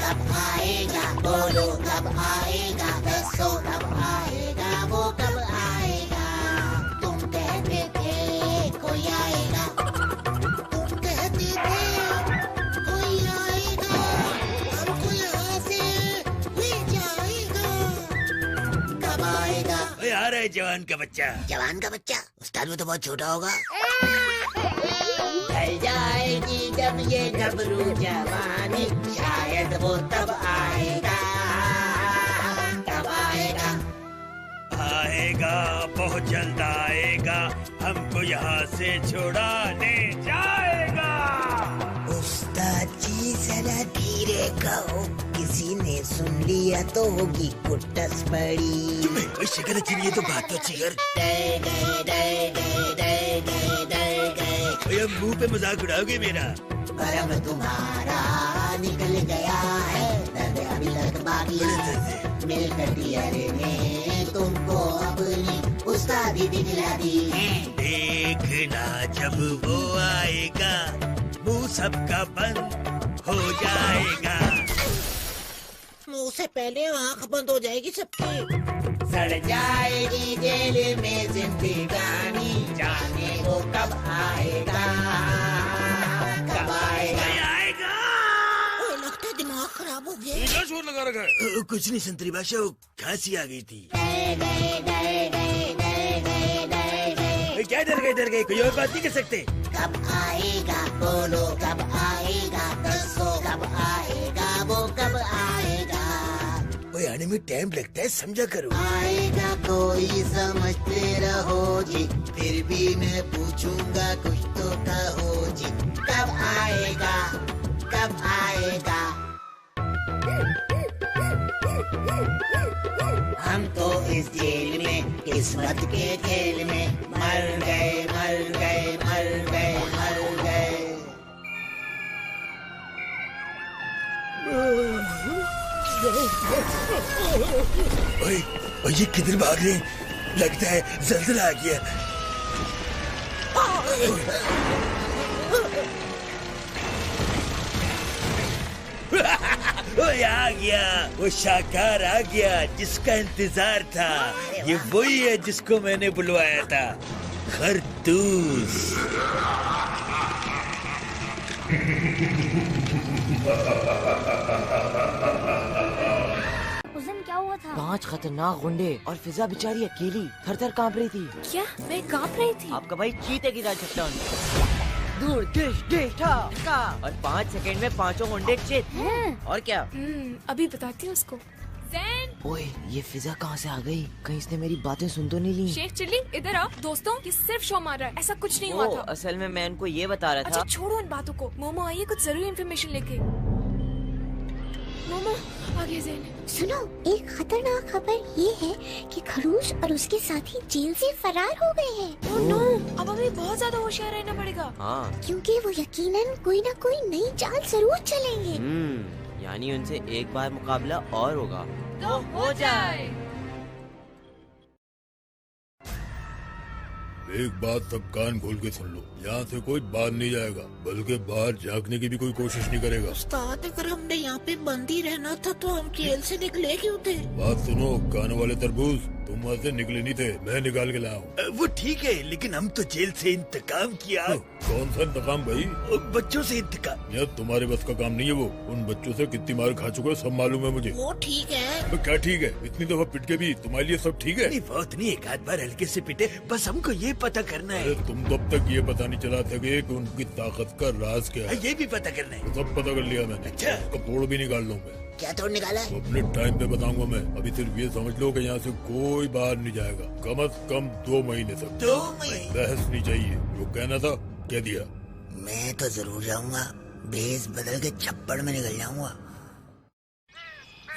कब आएगा बोलो, कब आएगा दसो, कब आएगा वो कब आएगा? तुम कहते थे कोई आएगा, तुम कहते थे कोई आएगा, अब कोई यहाँ से ले जाएगा। कब आएगा? आ रहा है जवान का बच्चा। जवान का बच्चा? उस्ताद वो तो बहुत छोटा होगा। ढल जाएगी जब ये घबरू जवानी, शायद वो तब आएगा। कब आएगा? आएगा, बहुत जल्द आएगा, हमको यहाँ से छुड़ाने जाएगा। उस्ताद जी जरा धीरे कहो, किसी ने सुन लिया तो होगी कुट्टस पड़ी। तुम्हें शिकर चिड़िए तो बात तो चिगर। डर गए डर गए डर गए डर गए। मुंह पे मजाक उड़ाओगे मेरा? परम तुम्हारा निकल गया है, दर्द अभी तक बाकी है। मिलकर डियर ने तुमको अपनी उस्तादी दिखला दी है। देखना जब वो आएगा, मुंह सबका बंद हो जाएगा। मुंह से पहले आँख बंद हो जाएगी सबकी। सड़ जाएगी जेल में जिंदगानी, जाने वो कब आएगा, कब आएगा? लगता है दिमाग खराब हो गया। क्या शोर लगा रखा है? कुछ नहीं संतरी बादशाह, वो खांसी आ गई थी। क्या डर गए कोई और बात नहीं कर सकते? कब आएगा बोलो, कब आएगा दसो, कब आएगा वो कब आएगा? वो आने में टाइम लगता है, समझा करो। आएगा कोई समझते रहो जी, फिर भी मैं पूछूंगा कुछ तो कहो जी। कब आएगा, कब आएगा? हम तो इस जेल में किस्मत के खेल में मर गए मर गए मर गए मर गए। ओए, ये किधर भाग रहे हैं? लगता है जल्जला आ गया। ओए आ गया, वो शाकार आ गया जिसका इंतजार था। ये वही है जिसको मैंने बुलवाया था, खरतूस। उस दिन क्या हुआ था? 5 खतरनाक गुंडे और फिजा बेचारी अकेली थर-थर कांप रही थी। क्या मैं कांप रही थी? आपका भाई चीते की तरह छपटा दूर डिश डिश ठा और 5 सेकंड में 5 गुंडे चित। और क्या? अभी बताती हूँ उसको। जैन! ओए, ये फिजा कहाँ से आ गई? कहीं इसने मेरी बातें सुन तो नहीं ली? शेख चिल्ली इधर आओ। दोस्तों ये सिर्फ शो मार रहा है, ऐसा कुछ नहीं हुआ था। असल में मैं उनको ये बता रहा था। अच्छा छोड़ो उन बातों को, मोमो आइए कुछ जरूरी इन्फॉर्मेशन लेके। मोमो आगे जैन। सुनो, एक खतरनाक खबर ये है कि खरूश और उसके साथी जेल से फरार हो गए हैं। ओह नो, अब हमें बहुत ज्यादा होशियार रहना पड़ेगा। हाँ। क्योंकि वो यकीनन कोई न कोई नई चाल जरूर चलेंगे। यानी उनसे एक बार मुकाबला और होगा तो हो जाए। एक बात सब कान खोल के सुन लो, यहाँ से कोई बाहर नहीं जाएगा, बल्कि बाहर झांकने की भी कोई कोशिश नहीं करेगा। उस्ताद, अगर हमने यहाँ पे बंद ही रहना था तो हम जेल से निकले क्यों थे? बात सुनो कान वाले तरबूज, तुम वहाँ से निकले नहीं थे, मैं निकाल के लाया हूँ। वो ठीक है, लेकिन हम तो जेल से इंतकाम किया। कौन सा इंतकाम भाई? बच्चों से इंतकाम। यार तुम्हारे बस का काम नहीं है वो। उन बच्चों से कितनी मार खा चुके हो सब मालूम है मुझे। वो ठीक है। तो क्या ठीक है? इतनी दफा पिट के भी तुम्हारे लिए सब ठीक है? नहीं, बहुत नहीं, एक आध बार हल्के से पिटे, बस हमको ये पता करना है। तुम तब तक ये पता नहीं चला था कि उनकी ताकत का राज क्या है। ये भी पता करना है। सब पता कर लिया मैंने। अच्छा। उसका तोड़ भी निकाल लूँ मैं। क्या तोड़ निकाला? अपने टाइम पे बताऊंगा मैं। अभी सिर्फ ये समझ लो कि यहाँ से कोई बाहर नहीं जाएगा, कम से कम 2 महीने तक। 2 महीने? बहस नहीं चाहिए, जो कहना था कह दिया। मैं तो जरूर जाऊंगा, भेस बदल के छप्पड़ में निकल जाऊंगा।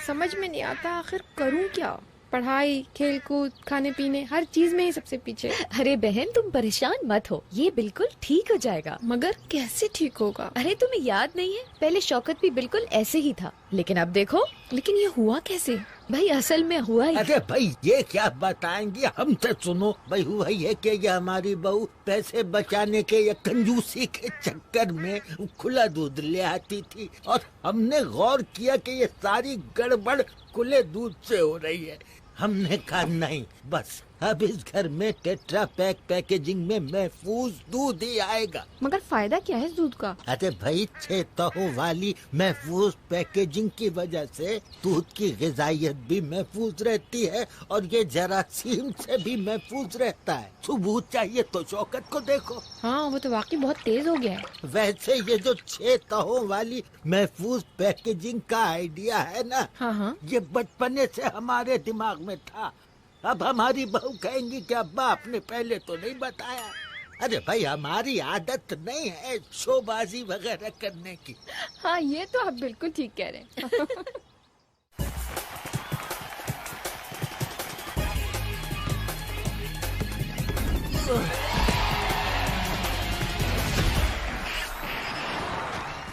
समझ में नहीं आता आखिर करूं क्या। पढ़ाई, खेल कूद, खाने पीने, हर चीज में ही सबसे पीछे। अरे बहन तुम परेशान मत हो, ये बिल्कुल ठीक हो जाएगा। मगर कैसे ठीक होगा? अरे तुम्हें याद नहीं है, पहले शौकत भी बिल्कुल ऐसे ही था, लेकिन अब देखो। लेकिन ये हुआ कैसे? भाई असल में हुआ ही। अरे भाई ये क्या बताएंगे, हमसे सुनो। भाई हुआ ये कि ये हमारी बहू पैसे बचाने के या कंजूसी के चक्कर में खुला दूध ले आती थी, और हमने गौर किया कि ये सारी गड़बड़ खुले दूध से हो रही है। हमने कहा नहीं, बस अब इस घर में टेट्रा पैक पैकेजिंग में महफूज दूध ही आएगा। मगर फायदा क्या है इस दूध का? अरे भाई 6 तहों वाली महफूज पैकेजिंग की वजह से दूध की ग़िज़ाइयत भी महफूज रहती है और ये जरासीम से भी महफूज रहता है। सबूत चाहिए तो शौकत को देखो। हाँ वो तो वाकई बहुत तेज हो गया है। वैसे ये जो 6 तहों वाली महफूज पैकेजिंग का आइडिया है ना, हाँ, ये बचपने से हमारे दिमाग में था। अब हमारी बहू कहेंगी कि अब्बा आपने पहले तो नहीं बताया। अरे भाई हमारी आदत नहीं है शोबाजी वगैरह करने की। हाँ ये तो आप बिल्कुल ठीक कह रहे हैं।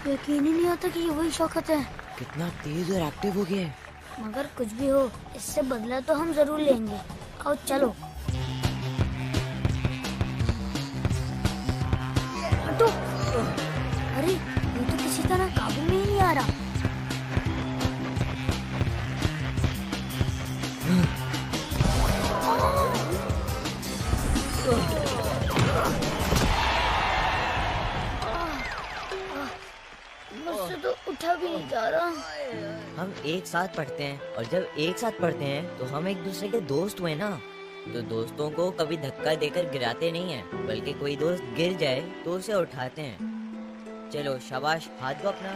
यकीन ही नहीं आता कि ये वही शौकत है। कितना तेज और एक्टिव हो गया है। मगर कुछ भी हो, इससे बदला तो हम जरूर लेंगे। आओ चलो। हटो। अरे ये तो किसी तरह काबू में ही नहीं आ रहा। मुझसे तो उठा भी नहीं जा रहा। हम एक साथ पढ़ते हैं, और जब एक साथ पढ़ते हैं तो हम एक दूसरे के दोस्त हुए ना। तो दोस्तों को कभी धक्का देकर गिराते नहीं हैं, बल्कि कोई दोस्त गिर जाए तो उसे उठाते हैं। चलो शाबाश, हाथ दो अपना।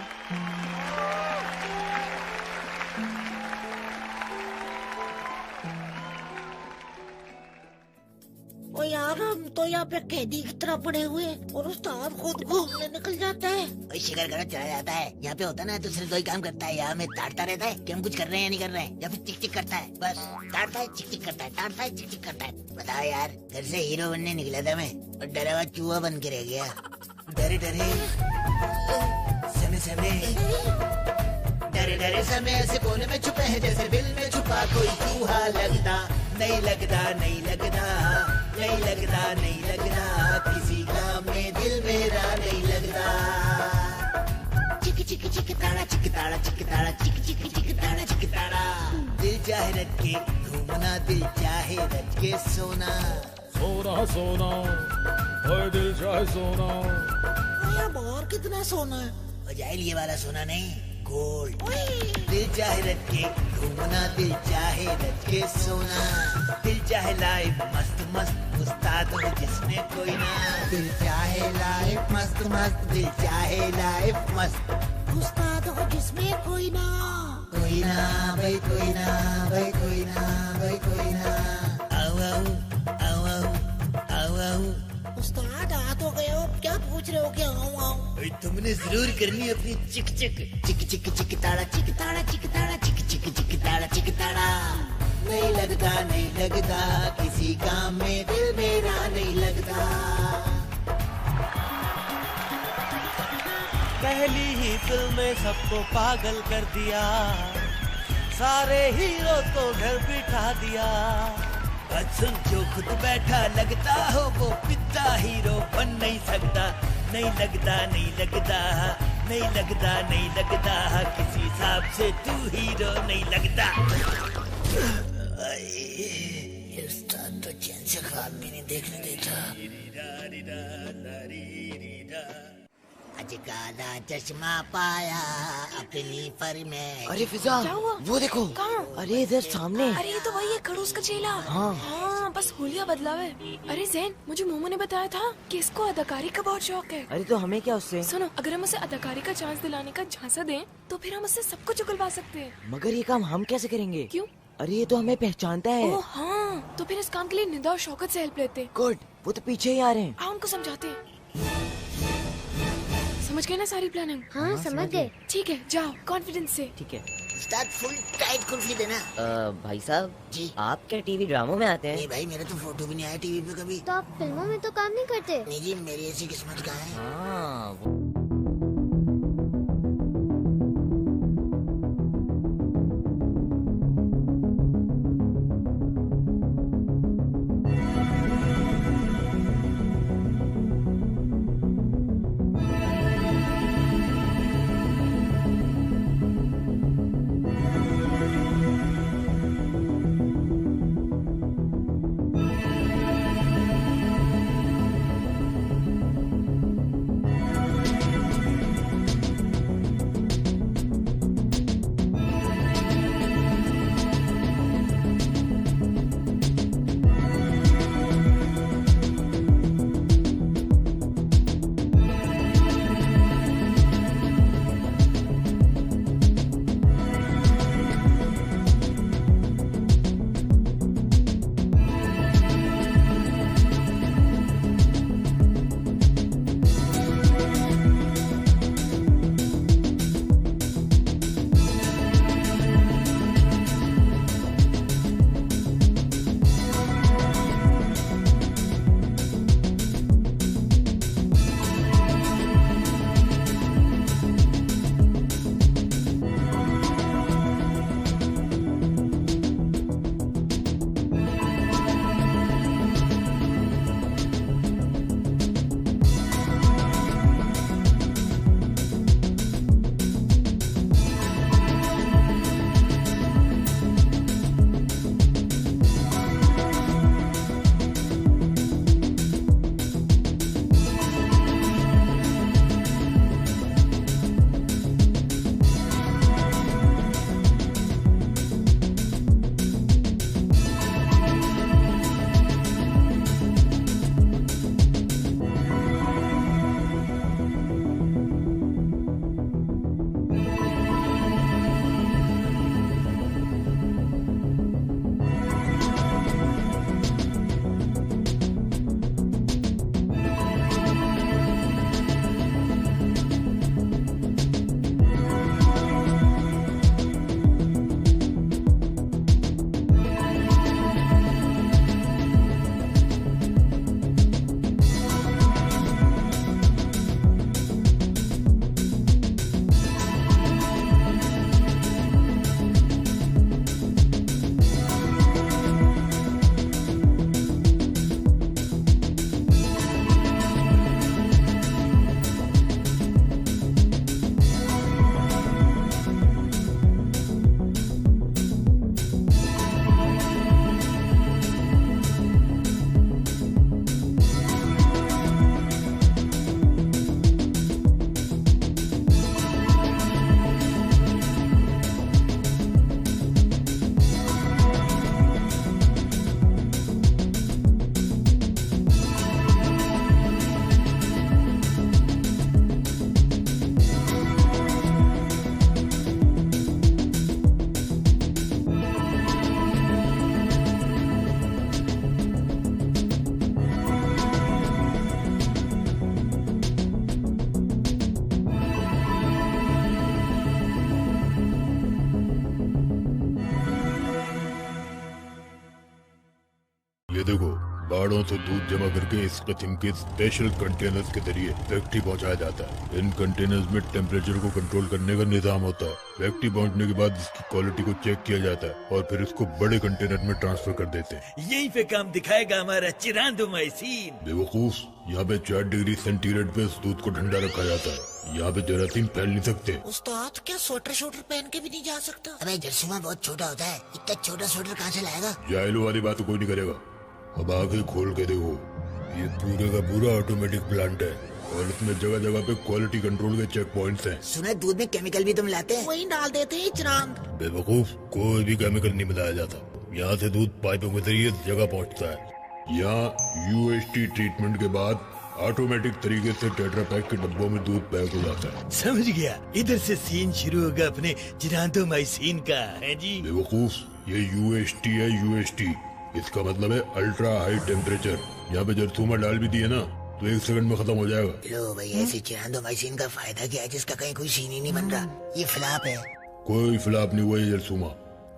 ओ यार हम तो यहाँ पे कैदी की तरह पड़े हुए और उस्ताद खुद घूमने निकल जाता है। शिकार करना चला जाता है। यहाँ पे होता ना तो सिर्फ 2 ही काम करता है, यहाँ में ताड़ता रहता है कि हम कुछ कर रहे हैं या नहीं कर रहे हैं, या फिर चिक चिक करता है। बस ताड़ता है, चिक चिक करता है, ताड़ता है, चिक चिक करता है। बताओ यार, घर से हीरो बनने निकला था मैं और डरा हुआ चूहा बन के रह गया। डरे डरे समय समय, डरे डरे समय ऐसे कोने में छुपे हैं जैसे बिल में छुपा कोई चूहा। लगता नहीं लगता, नहीं लगता, नहीं लगता, नहीं लगता, किसी काम में दिल मेरा नहीं लगता। चिक चिक चिक ताड़ा, चिक ताड़ा, चिक ताड़ा, चिक चिक चिक ताड़ा, चिक ताड़ा। दिल चाहे रट के घूमना, दिल चाहे रट के सोना। सोना सोना, ओए दिल चाहे सोना। यार बाहर कितना सोना है? बजाए लिए वाला सोना नहीं, गोल्ड। दिल चाहे रट के घूमना, दिल चाहे रट के सोना। दिल चाहे लाइफ मस्त मस्त, उस्ताद हो जिसमें कोई ना। दिल चाहे लाइफ मस्त मस्त, दिल चाहे लाइफ मस्त, उस्ताद हो जिसमें कोई ना। कोई ना भाई, कोई ना भाई, कोई ना भाई, कोई ना। आओ आओ आओ आओ आओ आओ। उस्ताद आ तो गए हो, क्या पूछ रहे हो? क्या आऊं आऊं? तुमने जरूर करनी अपनी चिक चिक चिक चिक चिक ताड़ा, चिक ताड़ा, चिक ताड़ा, चिक चिक चिक ताड़ा, चिक ताड़ा। नहीं लगता, नहीं लगता, किसी काम में दिल मेरा नहीं लगता। पहली ही फिल्म में सबको पागल कर दिया, सारे हीरो को घर बिठा दिया। सुन जो खुद बैठा लगता हो वो पिता हीरो बन नहीं सकता। नहीं लगता, नहीं लगता, नहीं लगता, नहीं लगता, किसी हिसाब से तू हीरो नहीं लगता। ये उस्ताद तो चैन से ख्वाब भी नहीं देखने देता। आज काला चश्मा पाया अपनी पर में। अरे फिजा, वो देखो। कहाँ? अरे इधर सामने। अरे ये तो वही है, खड़ूस का चेला। हाँ बस होलिया बदलाव है। अरे जैन, मुझे मोमो ने बताया था कि इसको अदाकारी का बहुत शौक है। अरे तो हमें क्या उससे? सुनो, अगर हम उसे अदाकारी का चांस दिलाने का झांसा दें तो फिर हम उससे सब कुछ उगलवा सकते हैं। मगर ये काम हम कैसे करेंगे? क्यों? अरे ये तो हमें पहचानता है। ओह हाँ, तो फिर इस काम के लिए निदा और शौकत से हेल्प लेते हैं। गुड, वो तो पीछे ही आ रहे हैं। आओ उनको समझाते हैं। समझ गए ना सारी प्लानिंग? हाँ समझ गए। ठीक है, जाओ कॉन्फिडेंस से। ठीक है। उस्ताद फुल टाइट कुल्फी देना। भाई साहब जी, आप क्या टीवी ड्रामों में आते हैं? नहीं भाई, मेरा तो फोटो भी नहीं आया टीवी पे कभी। तो आप फिल्मों में तो काम नहीं करते? नहीं जी, मेरी ऐसी किस्मत का है। हाँ, देखो, बाड़ों से दूध जमा करके इस किस्म के स्पेशल कंटेनर्स के जरिए फैक्ट्री पहुंचाया जाता है। इन कंटेनर्स में टेम्परेचर को कंट्रोल करने का निजाम होता है। फैक्ट्री पहुंचने के बाद इसकी क्वालिटी को चेक किया जाता है और फिर इसको बड़े कंटेनर में ट्रांसफर कर देते हैं। यहीं पे काम दिखाएगा हमारा चिरांदोमाइसिन। बेवकूफ, यहाँ पे 4 डिग्री सेंटीग्रेड पे इस दूध को ठंडा रखा जाता है। यहाँ पे जरासीम फैल नहीं सकते। उस्ताद, क्या स्वेटर पहन के भी नहीं जा सकता? अबे जर्सीमा बहुत छोटा होता है, इतना छोटा स्वेटर कहाँ से लाएगा? जाहिलों वाली बात तो कोई नहीं करेगा। अब आगे खोल के देखो, ये पूरे का पूरा ऑटोमेटिक प्लांट है और इसमें जगह जगह पे क्वालिटी कंट्रोल के चेक पॉइंट्स हैं। सुना है दूध में केमिकल भी तुम लाते हैं, वही डाल देते हैं चिरांद। बेवकूफ, कोई भी केमिकल नहीं मिलाया जाता। यहाँ से दूध पाइपों के जरिए जगह पहुँचता है। यहाँ यूएसटी ट्रीटमेंट के बाद ऑटोमेटिक तरीके से टेट्रा पैक के डब्बों में दूध पैक हो जाता है। समझ गया, इधर से सीन शुरू होगा अपने जिरांटोमाइसिन का, है जी? बेवकूफ, ये यूएसटी है, यूएसटी। इसका मतलब है अल्ट्रा हाई टेम्परेचर। यहाँ पे जरथूमा डाल भी दिए ना तो 1 सेकंड में खत्म हो जाएगा। लो भाई, ऐसे जिरांटोमाइसिन का फायदा क्या है जिसका कहीं कोई सीन ही नहीं बन रहा? ये फ्लॉप है। कोई फ्लॉप नहीं हुआ ये जरथूमा।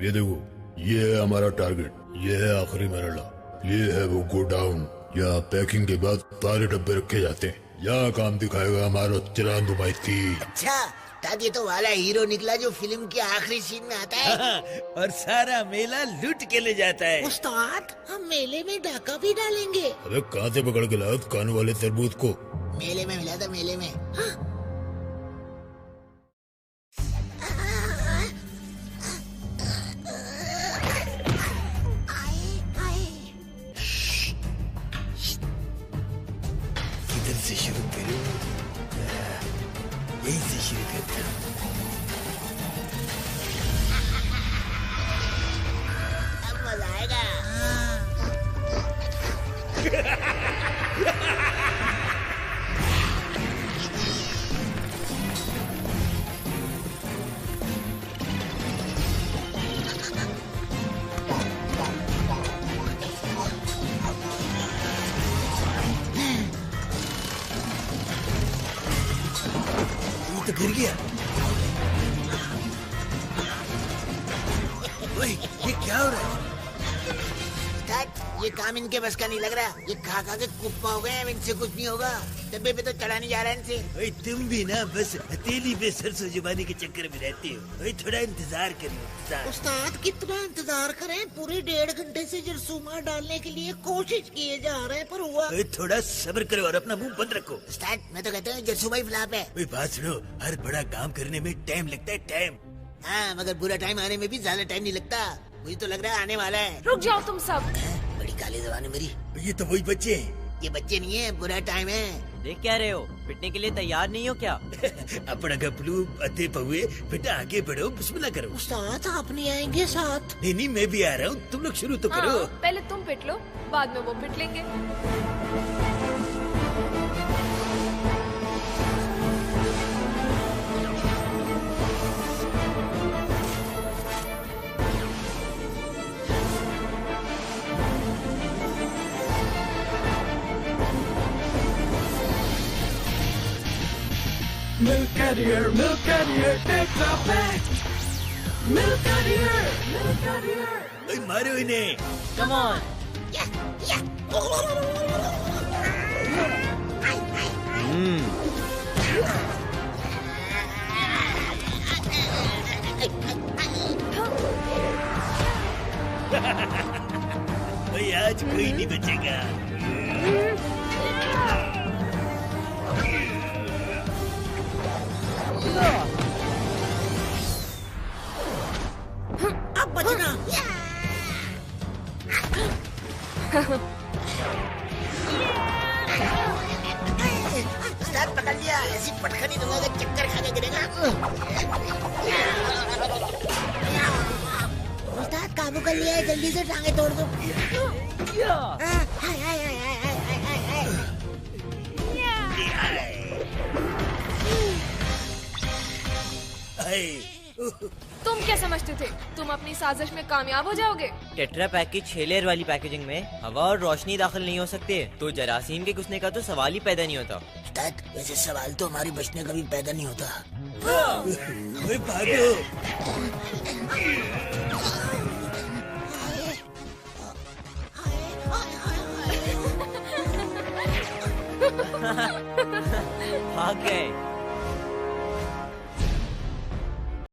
ये देखो, ये है हमारा टारगेट, ये है आखिरी मरहला, ये है वो गोडाउन। यहाँ पैकिंग के बाद सारे डब्बे रखे जाते हैं। यहाँ काम दिखाएगा हमारा जिरांटोमाइसिन। अच्छा, तब ये तो वाला हीरो निकला जो फिल्म के आखिरी सीन में आता है और सारा मेला लूट के ले जाता है। उस्ताद, हम मेले में डाका भी डालेंगे। अबे कहाँ से पकड़ के लाया कान वाले तरबूज को? मेले में मिला था, मेले में। हाँ? किधर से शुरू करूं? यहीं से शुरू करता हूँ। अब मजा आएगा। तो गिर गया। ओए, ये क्या हो रहा है? ये काम इनके बस का नहीं लग रहा। ये खा खा के कुप्पा हो गए हैं, इनसे कुछ नहीं होगा। डब्बे पे तो चढ़ा नहीं जा रहा इनसे। ओए, तुम भी ना बस हथेली पे सरसों जुबानी के चक्कर में रहते हो। ओए, थोड़ा इंतजार करो। उस्ताद, कितना इंतजार करें? पूरे 1.5 घंटे से जरसूमा डालने के लिए कोशिश किए जा रहे हैं, पर हुआ। ओए, थोड़ा सब्र करो और अपना मुंह बंद रखो। उस्ताद, मैं तो कहता हूँ जरसूमा ही फ्लॉप है। ओए, बात सुनो, हर बड़ा काम करने में टाइम लगता है, टाइम। हाँ, मगर बुरा टाइम आने में भी ज्यादा टाइम नहीं लगता। मुझे तो लग रहा है आने वाला है। रुक जाओ तुम सब। बड़ी काली जबान है मेरी। ये तो वही बच्चे हैं। ये बच्चे नहीं है, बुरा टाइम है। देख क्या रहे हो, पिटने के लिए तैयार नहीं हो क्या? अपना गपलू अते पहुए, बेटा आगे बढ़ो, बिस्मिल्लाह करो। उस्ताद, आप नहीं आएंगे साथ? नहीं, मैं भी आ रहा हूँ, तुम लोग शुरू तो करो। पहले तुम पिट लो, बाद में वो पिट लेंगे। Milk Carrier, Tetra Pak. Milk Carrier. ओए, मारो इन्हें। Come on. भाई, आज कोई नहीं बचेगा। अब बचना। उस्ताद, पकड़ लिया। ऐसी पटखनी दूंगा कि चक्कर खा के गिरेगा। उस्ताद, काबू कर लिया है, जल्दी से टांगे तोड़ दो। हाय हाय हाय हाय हाय हाय हाय। तुम क्या समझते थे तुम अपनी साजिश में कामयाब हो जाओगे? टेट्रा पैक की 6 लेयर वाली पैकेजिंग में हवा और रोशनी दाखिल नहीं हो सकते, तो जरासीम के घुसने का तो सवाल ही पैदा नहीं होता। उस्ताद, वैसे सवाल तो हमारे बचने का भी पैदा नहीं होता। भागो।